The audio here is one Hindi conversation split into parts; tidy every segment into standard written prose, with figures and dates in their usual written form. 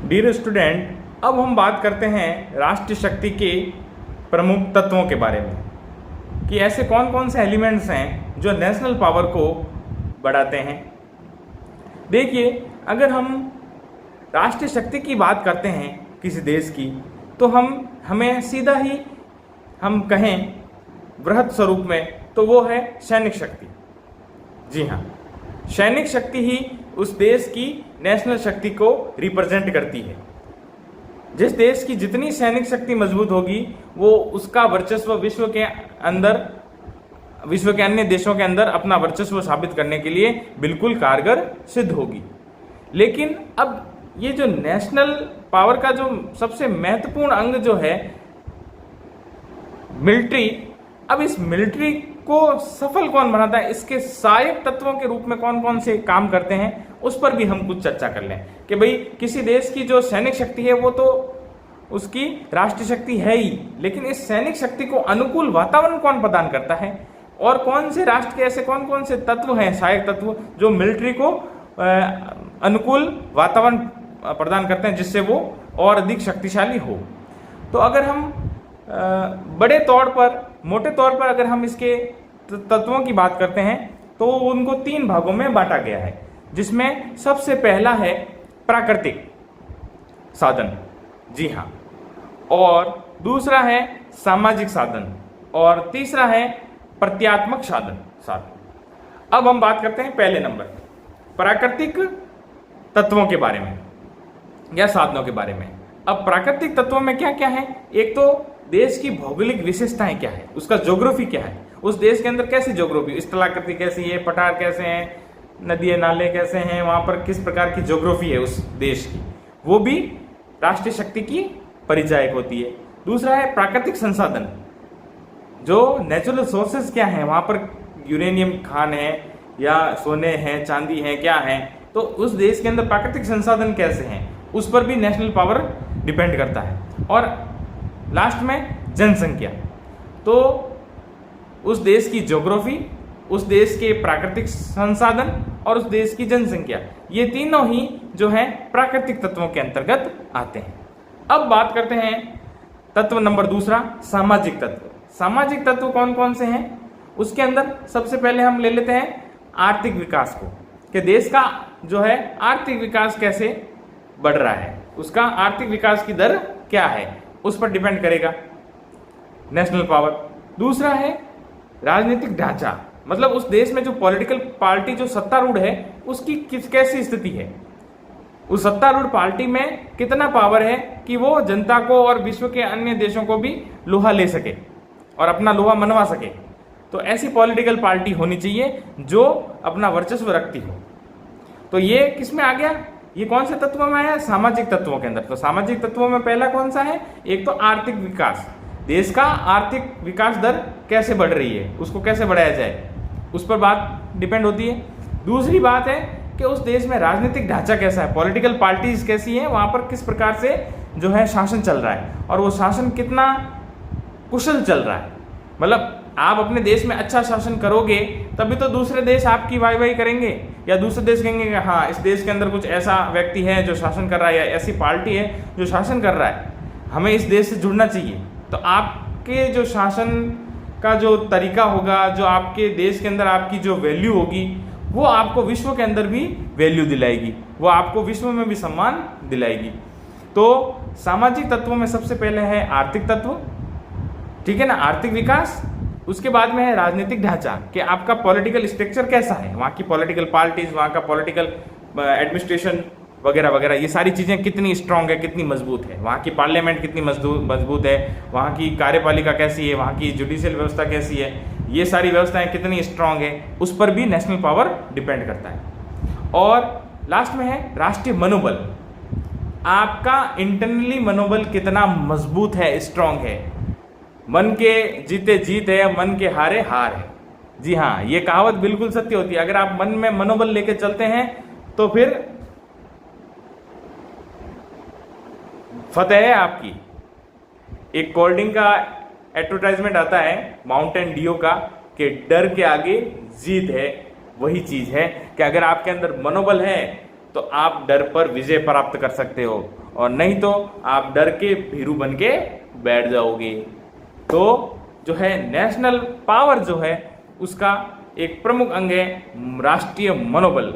डियर स्टूडेंट, अब हम बात करते हैं राष्ट्रीय शक्ति के प्रमुख तत्वों के बारे में कि ऐसे कौन कौन से एलिमेंट्स हैं जो नेशनल पावर को बढ़ाते हैं। देखिए, अगर हम राष्ट्रीय शक्ति की बात करते हैं किसी देश की, तो हमें सीधा ही हम कहें बृहद स्वरूप में, तो वो है सैनिक शक्ति। जी हाँ, सैनिक शक्ति ही उस देश की नेशनल शक्ति को रिप्रेजेंट करती है। जिस देश की जितनी सैनिक शक्ति मजबूत होगी, वो उसका वर्चस्व विश्व के अन्य देशों के अंदर अपना वर्चस्व साबित करने के लिए बिल्कुल कारगर सिद्ध होगी। लेकिन अब ये जो नेशनल पावर का जो सबसे महत्वपूर्ण अंग जो है मिलिट्री, अब इस मिलिट्री को सफल कौन बनाता है, इसके सहायक तत्वों के रूप में कौन कौन से काम करते हैं, उस पर भी हम कुछ चर्चा कर लें कि भाई किसी देश की जो सैनिक शक्ति है वो तो उसकी राष्ट्रीय शक्ति है ही, लेकिन इस सैनिक शक्ति को अनुकूल वातावरण कौन प्रदान करता है और कौन से राष्ट्र के ऐसे कौन कौन से तत्व हैं, सहायक तत्व, जो मिलिट्री को अनुकूल वातावरण प्रदान करते हैं जिससे वो और अधिक शक्तिशाली हो। तो अगर हम बड़े तौर पर, मोटे तौर पर अगर हम इसके तत्वों की बात करते हैं तो उनको 3 भागों में बांटा गया है, जिसमें सबसे पहला है प्राकृतिक साधन। जी हाँ, और दूसरा है सामाजिक साधन, और तीसरा है प्रत्यात्मक साधन। अब हम बात करते हैं पहले नंबर प्राकृतिक तत्वों के बारे में या साधनों के बारे में। अब प्राकृतिक तत्वों में क्या क्या है? एक तो देश की भौगोलिक विशेषताएं क्या है, उसका ज्योग्राफी क्या है, उस देश के अंदर कैसी ज्योग्राफी, स्थलाकृति कैसी है, पठार कैसे हैं, नदियां नाले कैसे हैं, वहां पर किस प्रकार की ज्योग्राफी है उस देश की, वो भी राष्ट्रीय शक्ति की परिचायक होती है। दूसरा है प्राकृतिक संसाधन, जो नेचुरल सोर्सेज क्या है, वहां पर यूरेनियम खान है या सोने हैं, चांदी है, क्या है, तो उस देश के अंदर प्राकृतिक संसाधन कैसे हैं, उस पर भी नेशनल पावर डिपेंड करता है। और लास्ट में जनसंख्या, तो उस देश की ज्योग्राफी, उस देश के प्राकृतिक संसाधन और उस देश की जनसंख्या, ये तीनों ही जो है प्राकृतिक तत्वों के अंतर्गत आते हैं। अब बात करते हैं तत्व नंबर दूसरा, सामाजिक तत्व। सामाजिक तत्व कौन कौन से हैं? उसके अंदर सबसे पहले हम ले लेते हैं आर्थिक विकास को, कि देश का जो है आर्थिक विकास कैसे बढ़ रहा है, उसका आर्थिक विकास की दर क्या है, उस पर डिपेंड करेगा नेशनल पावर। दूसरा है राजनीतिक ढांचा, मतलब उस देश में जो पॉलिटिकल पार्टी जो सत्तारूढ़ है उसकी कैसी स्थिति है, उस सत्तारूढ़ पार्टी में कितना पावर है कि वो जनता को और विश्व के अन्य देशों को भी लोहा ले सके और अपना लोहा मनवा सके। तो ऐसी पॉलिटिकल पार्टी होनी चाहिए जो अपना वर्चस्व रखती हो। तो ये किस में आ गया? ये कौन से तत्वों में आया? सामाजिक तत्वों के अंदर। तो सामाजिक तत्वों में पहला कौन सा है? एक तो आर्थिक विकास, देश का आर्थिक विकास दर कैसे बढ़ रही है, उसको कैसे बढ़ाया जाए, उस पर बात डिपेंड होती है। दूसरी बात है कि उस देश में राजनीतिक ढांचा कैसा है, पॉलिटिकल पार्टीज कैसी हैं, वहां पर किस प्रकार से जो है शासन चल रहा है और वो शासन कितना कुशल चल रहा है। मतलब आप अपने देश में अच्छा शासन करोगे तभी तो दूसरे देश आपकी वाहवाही करेंगे, या दूसरे देश कहेंगे कि हाँ, इस देश के अंदर कुछ ऐसा व्यक्ति है जो शासन कर रहा है या ऐसी पार्टी है जो शासन कर रहा है, हमें इस देश से जुड़ना चाहिए। तो आपके जो शासन का जो तरीका होगा, जो आपके देश के अंदर आपकी जो वैल्यू होगी, वो आपको विश्व के अंदर भी वैल्यू दिलाएगी, वो आपको विश्व में भी सम्मान दिलाएगी। तो सामाजिक तत्वों में सबसे पहले है आर्थिक तत्व, ठीक है ना, आर्थिक विकास। उसके बाद में है राजनीतिक ढांचा, कि आपका पॉलिटिकल स्ट्रक्चर कैसा है, वहाँ की पॉलिटिकल पार्टीज, वहाँ का पॉलिटिकल एडमिनिस्ट्रेशन वगैरह वगैरह, ये सारी चीज़ें कितनी स्ट्रांग है, कितनी मजबूत है, वहाँ की पार्लियामेंट कितनी मजबूत है, वहाँ की कार्यपालिका कैसी है, वहाँ की जुडिशियल व्यवस्था कैसी है, ये सारी व्यवस्थाएं कितनी स्ट्रांग है, उस पर भी नेशनल पावर डिपेंड करता है। और लास्ट में है राष्ट्रीय मनोबल, आपका इंटरनली मनोबल कितना मजबूत है, स्ट्रांग है, मन के जीते जीत है, मन के हारे हार है। जी हाँ, ये कहावत बिल्कुल सत्य होती है। अगर आप मन में मनोबल लेके चलते हैं तो फिर फतेह है आपकी। एक कोल्ड ड्रिंक का एडवर्टाइजमेंट आता है माउंटेन ड्यू का, कि डर के आगे जीत है। वही चीज है कि अगर आपके अंदर मनोबल है तो आप डर पर विजय प्राप्त कर सकते हो, और नहीं तो आप डर के भीरू बन के बैठ जाओगे। तो जो है नेशनल पावर जो है उसका एक प्रमुख अंग है राष्ट्रीय मनोबल,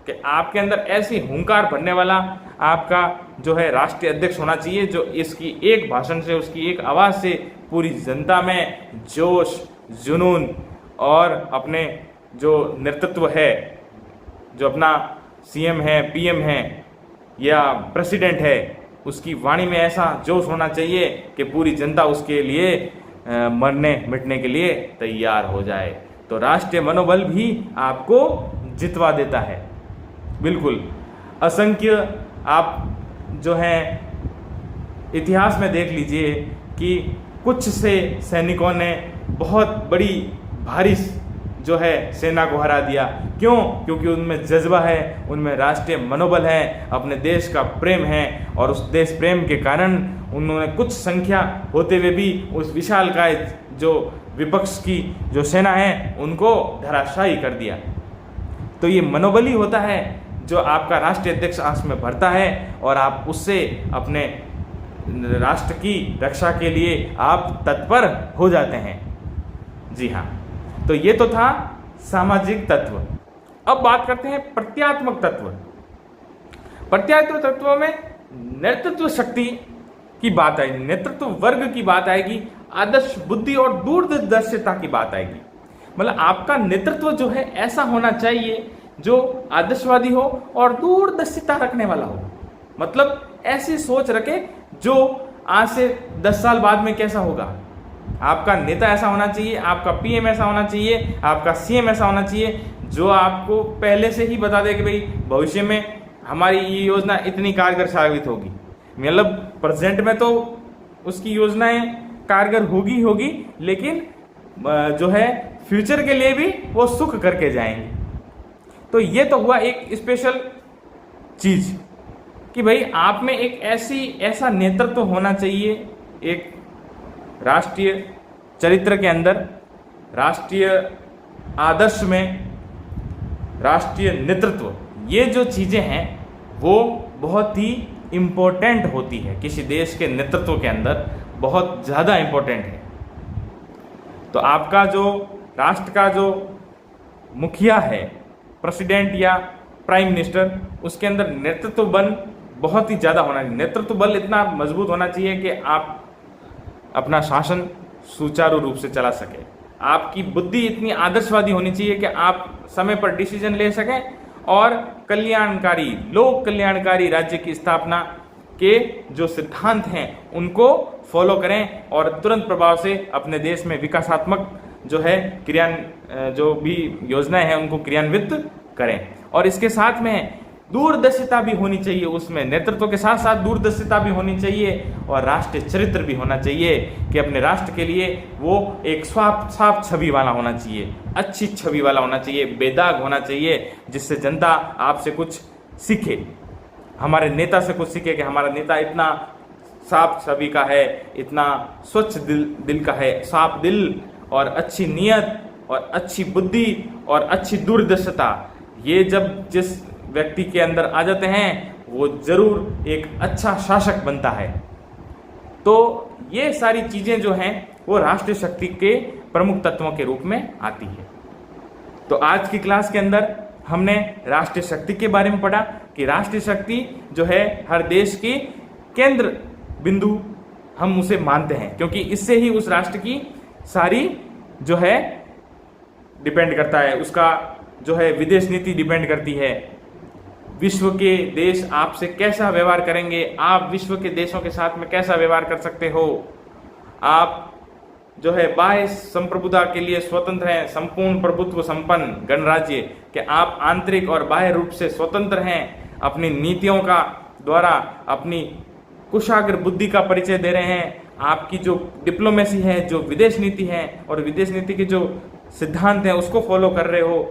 कि आपके अंदर ऐसी हुंकार भरने वाला आपका जो है राष्ट्रीय अध्यक्ष होना चाहिए, जो इसकी एक भाषण से, उसकी एक आवाज़ से पूरी जनता में जोश, जुनून और अपने जो नेतृत्व है, जो अपना सीएम है, पीएम है या प्रेसिडेंट है, उसकी वाणी में ऐसा जोश होना चाहिए कि पूरी जनता उसके लिए मरने मिटने के लिए तैयार हो जाए। तो राष्ट्रीय मनोबल भी आपको जितवा देता है। बिल्कुल असंख्य आप जो है इतिहास में देख लीजिए कि कुछ से सैनिकों ने बहुत बड़ी भारी जो है सेना को हरा दिया। क्यों? क्योंकि उनमें जज्बा है, उनमें राष्ट्रीय मनोबल है, अपने देश का प्रेम है, और उस देश प्रेम के कारण उन्होंने कुछ संख्या होते हुए भी उस विशालकाय जो विपक्ष की जो सेना है उनको धराशायी कर दिया। तो ये मनोबल ही होता है जो आपका राष्ट्रीय अध्यक्ष आंख में भरता है, और आप उससे अपने राष्ट्र की रक्षा के लिए आप तत्पर हो जाते हैं। जी हाँ, तो ये तो था सामाजिक तत्व। अब बात करते हैं प्रत्यात्मक तत्व। प्रत्यात्मक तत्वों में नेतृत्व शक्ति की बात आएगी, नेतृत्व वर्ग की बात आएगी, आदर्श बुद्धि और दूरदर्शिता की बात आएगी। मतलब आपका नेतृत्व जो है ऐसा होना चाहिए जो आदर्शवादी हो और दूरदर्शिता रखने वाला हो। मतलब ऐसी सोच रखे जो आज से 10 साल बाद में कैसा होगा। आपका नेता ऐसा होना चाहिए, आपका पीएम ऐसा होना चाहिए, आपका सीएम ऐसा होना चाहिए जो आपको पहले से ही बता दे कि भाई भविष्य में हमारी ये योजना इतनी कारगर साबित होगी। मतलब प्रेजेंट में तो उसकी योजनाएं कारगर होगी, लेकिन जो है फ्यूचर के लिए भी वो सुख करके जाएंगे। तो ये तो हुआ एक स्पेशल चीज कि भाई आप में एक ऐसा नेतृत्व होना चाहिए, एक राष्ट्रीय चरित्र के अंदर, राष्ट्रीय आदर्श में, राष्ट्रीय नेतृत्व, ये जो चीजें हैं वो बहुत ही इम्पोर्टेंट होती है किसी देश के नेतृत्व के अंदर, बहुत ज़्यादा इम्पोर्टेंट है। तो आपका जो राष्ट्र का जो मुखिया है, प्रेसिडेंट या प्राइम मिनिस्टर, उसके अंदर नेतृत्व बल बहुत ही ज़्यादा होना चाहिए। नेतृत्व बल इतना मजबूत होना चाहिए कि आप अपना शासन सुचारू रूप से चला सके। आपकी बुद्धि इतनी आदर्शवादी होनी चाहिए कि आप समय पर डिसीजन ले सकें और कल्याणकारी, लोक कल्याणकारी राज्य की स्थापना के जो सिद्धांत हैं उनको फॉलो करें और तुरंत प्रभाव से अपने देश में विकासात्मक जो है जो भी योजनाएं हैं उनको क्रियान्वित करें। और इसके साथ में दूरदर्शिता भी होनी चाहिए, उसमें नेतृत्व के साथ साथ दूरदर्शिता भी होनी चाहिए और राष्ट्रीय चरित्र भी होना चाहिए कि अपने राष्ट्र के लिए वो एक साफ छवि वाला होना चाहिए, अच्छी छवि वाला होना चाहिए, बेदाग होना चाहिए, जिससे जनता आपसे कुछ सीखे, हमारे नेता से कुछ सीखे कि हमारा नेता इतना साफ छवि का है, इतना स्वच्छ दिल का है, साफ दिल और अच्छी नीयत और अच्छी बुद्धि और अच्छी दूरदर्शिता, ये जब जिस व्यक्ति के अंदर आ जाते हैं वो जरूर एक अच्छा शासक बनता है। तो ये सारी चीजें जो हैं वो राष्ट्रीय शक्ति के प्रमुख तत्वों के रूप में आती है। तो आज की क्लास के अंदर हमने राष्ट्रीय शक्ति के बारे में पढ़ा कि राष्ट्रीय शक्ति जो है हर देश की केंद्र बिंदु हम उसे मानते हैं, क्योंकि इससे ही उस राष्ट्र की सारी जो है डिपेंड करता है, उसका जो है विदेश नीति डिपेंड करती है, विश्व के देश आपसे कैसा व्यवहार करेंगे, आप विश्व के देशों के साथ में कैसा व्यवहार कर सकते हो, आप जो है बाह्य संप्रभुता के लिए स्वतंत्र हैं, संपूर्ण प्रभुत्व संपन्न गणराज्य कि आप आंतरिक और बाह्य रूप से स्वतंत्र हैं, अपनी नीतियों का द्वारा अपनी कुशाग्र बुद्धि का परिचय दे रहे हैं, आपकी जो डिप्लोमेसी है, जो विदेश नीति है और विदेश नीति के जो सिद्धांत हैं उसको फॉलो कर रहे हो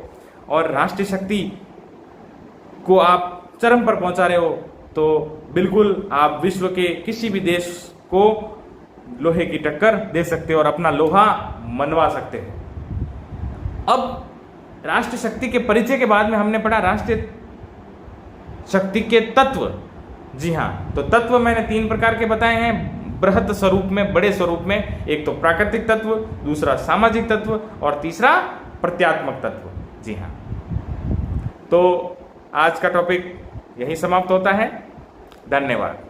और राष्ट्रीय शक्ति को आप चरम पर पहुंचा रहे हो, तो बिल्कुल आप विश्व के किसी भी देश को लोहे की टक्कर दे सकते हो और अपना लोहा मनवा सकते हो। अब राष्ट्रीय शक्ति के परिचय के बाद में हमने पढ़ा राष्ट्रीय शक्ति के तत्व। जी हाँ, तो तत्व मैंने 3 प्रकार के बताए हैं बृहत स्वरूप में, बड़े स्वरूप में। एक तो प्राकृतिक तत्व, दूसरा सामाजिक तत्व और तीसरा प्रत्यात्मक तत्व। जी हाँ, तो आज का टॉपिक यही समाप्त होता है। धन्यवाद।